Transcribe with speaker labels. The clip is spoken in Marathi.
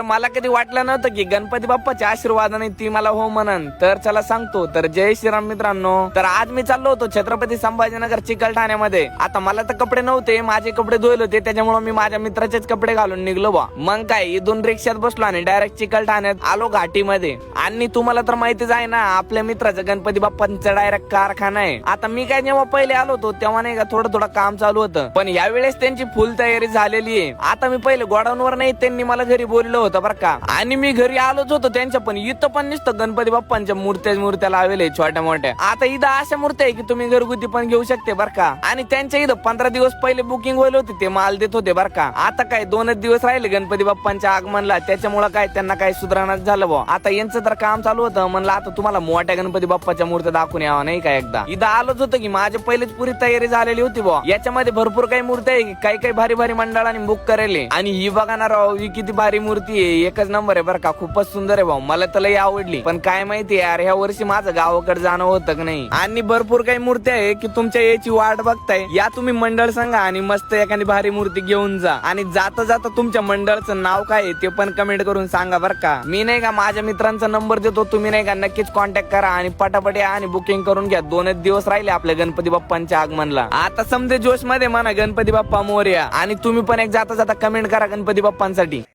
Speaker 1: मला कधी वाटलं नव्हतं की गणपती बाप्पाच्या आशीर्वादाने ती मला हो म्हणन. तर चला सांगतो, तर जय श्रीराम मित्रांनो. तर आज मी चाललो होतो छत्रपती संभाजीनगर चिकलठाण्यामध्ये. आता मला तर कपडे नव्हते, माझे कपडे धुवले होते, त्याच्यामुळे मी माझ्या मित्राचेच कपडे घालून निघलो बा. मग काय इथून रिक्षात बसलो आणि डायरेक्ट चिकलठाण्यात आलो घाटीमध्ये. आणि तुम्हाला तर माहितीच आहे ना, आपल्या मित्राचं गणपती बाप्पांचा डायरेक्ट कारखाना आहे. आता मी काय जेव्हा पहिले आलो होतो तेव्हा नाही का थोडं काम चालू होतं, पण यावेळेस त्यांची फुल तयारी झालेली आहे. आता मी पहिले गोडाऊनवर नाही, त्यांनी मला घरी बोललं होतं बरं का. आणि मी घरी आलोच होतो त्यांच्या, पण इथं पण नुसतं गणपती बाप्पांच्या मूर्त्या लावले छोट्या मोठ्या. आता इथं अशा मूर्त्या आहे की तुम्ही घरगुती पण घेऊ शकते बरं का. आणि त्यांच्या इथं 15 दिवस पहिले बुकिंग व्हायला होती, ते माल देत होते बरं का. आता काय 2च दिवस राहिले गणपती बाप्पांच्या आगमनला, त्याच्यामुळे काय त्यांना काय सुधारणाच झालं बा. आता यांचं तर काम चालू होतं, म्हणलं आता तुम्हाला मोठ्या गणपती बाप्पाच्या मूर्त्या दाखवून यावं नाही का एकदा. इथं आलोच होतं की माझी पहिलेच पुरी तयारी झालेली होती बा. याच्यामध्ये भरपूर काही मूर्ती आहे, काही भारी मंडळांनी बुक करेले. आणि ही बघा ना राव, ही किती भारी मूर्ती आहे, एकच नंबर आहे बरं का. खूपच सुंदर आहे भाऊ, मला तर लई आवडली. पण काय माहिती यार, ह्या वर्षी माझं गावाकडे जाणं होतं की नाही. आणि भरपूर काही मूर्ती आहे की तुमच्या याची वाट बघताय. या तुम्ही मंडळ सांगा आणि मस्त एखादी भारी मूर्ती घेऊन जा. आणि जाता तुमच्या मंडळाचं नाव काय आहे ते पण कमेंट करून सांगा बरं का. मी नाही का माझ्या मित्रांचा नंबर देतो, तुम्ही नाही का नक्कीच कॉन्टॅक्ट करा आणि पटापट या आणि बुकिंग करून घ्या. 2च दिवस राहिले आपल्या गणपती बाप्पांच्या आगमनला. आता समजे जोश मध्ये म्हणा गणपती बाप्पा मोरया. आणि तुम्ही पण एक जाता कमेंट करा गणपती बाप्पांसाठी.